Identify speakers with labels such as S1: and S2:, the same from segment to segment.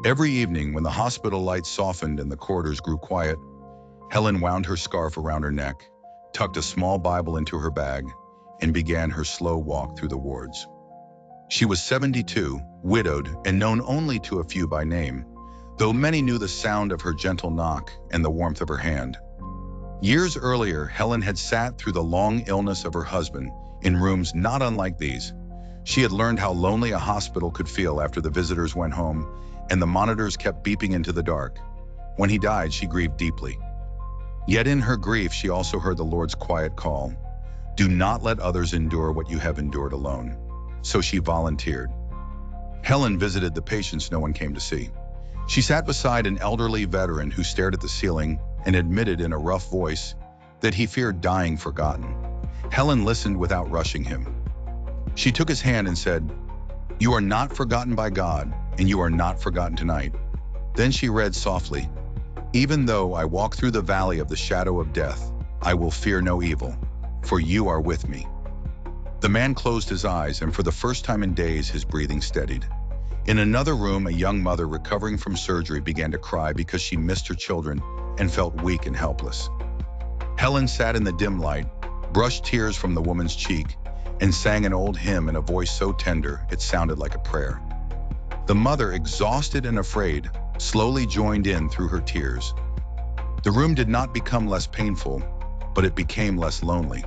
S1: Every evening, when the hospital lights softened and the corridors grew quiet, Helen wound her scarf around her neck, tucked a small Bible into her bag, and began her slow walk through the wards. She was 72, widowed, and known only to a few by name, though many knew the sound of her gentle knock and the warmth of her hand. Years earlier, Helen had sat through the long illness of her husband in rooms not unlike these. She had learned how lonely a hospital could feel after the visitors went home and the monitors kept beeping into the dark. When he died, she grieved deeply. Yet in her grief, she also heard the Lord's quiet call, "Do not let others endure what you have endured alone." So she volunteered. Helen visited the patients no one came to see. She sat beside an elderly veteran who stared at the ceiling and admitted in a rough voice that he feared dying forgotten. Helen listened without rushing him. She took his hand and said, "You are not forgotten by God, and you are not forgotten tonight." Then she read softly, "Even though I walk through the valley of the shadow of death, I will fear no evil, for you are with me." The man closed his eyes, and for the first time in days, his breathing steadied. In another room, a young mother recovering from surgery began to cry because she missed her children and felt weak and helpless. Helen sat in the dim light, brushed tears from the woman's cheek, and sang an old hymn in a voice so tender it sounded like a prayer. The mother, exhausted and afraid, slowly joined in through her tears. The room did not become less painful, but it became less lonely.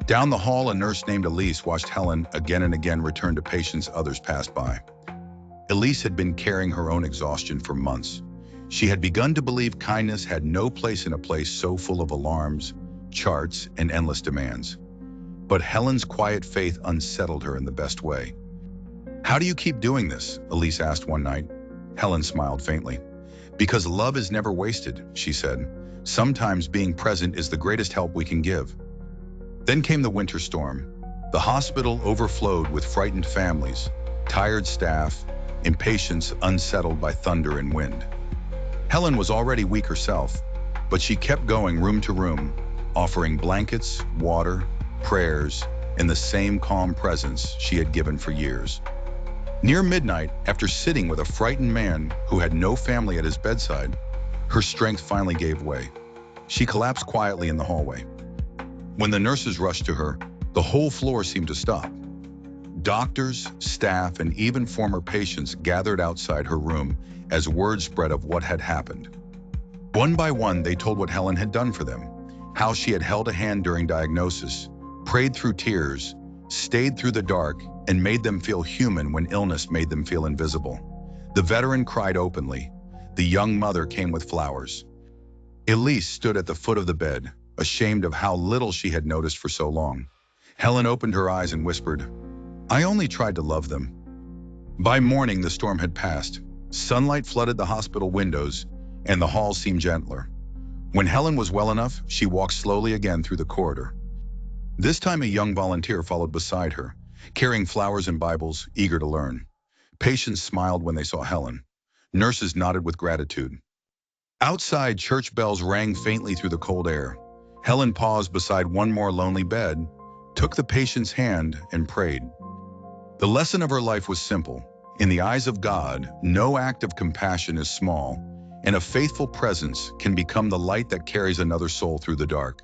S1: Down the hall, a nurse named Elise watched Helen again and again return to patients others passed by. Elise had been carrying her own exhaustion for months. She had begun to believe kindness had no place in a place so full of alarms, charts, and endless demands. But Helen's quiet faith unsettled her in the best way. "How do you keep doing this?" Elise asked one night. Helen smiled faintly. "Because love is never wasted," she said. "Sometimes being present is the greatest help we can give." Then came the winter storm. The hospital overflowed with frightened families, tired staff, and patients unsettled by thunder and wind. Helen was already weak herself, but she kept going room to room, offering blankets, water, prayers, and the same calm presence she had given for years. Near midnight, after sitting with a frightened man who had no family at his bedside, her strength finally gave way. She collapsed quietly in the hallway. When the nurses rushed to her, the whole floor seemed to stop. Doctors, staff, and even former patients gathered outside her room as word spread of what had happened. One by one, they told what Helen had done for them, how she had held a hand during diagnosis, prayed through tears, stayed through the dark, and made them feel human when illness made them feel invisible. The veteran cried openly. The young mother came with flowers. Elise stood at the foot of the bed, ashamed of how little she had noticed for so long. Helen opened her eyes and whispered, "I only tried to love them." By morning, the storm had passed. Sunlight flooded the hospital windows, and the hall seemed gentler. When Helen was well enough, she walked slowly again through the corridor. This time, a young volunteer followed beside her, carrying flowers and Bibles, eager to learn. Patients smiled when they saw Helen. Nurses nodded with gratitude. Outside, church bells rang faintly through the cold air. Helen paused beside one more lonely bed, took the patient's hand, and prayed. The lesson of her life was simple. In the eyes of God, no act of compassion is small, and a faithful presence can become the light that carries another soul through the dark.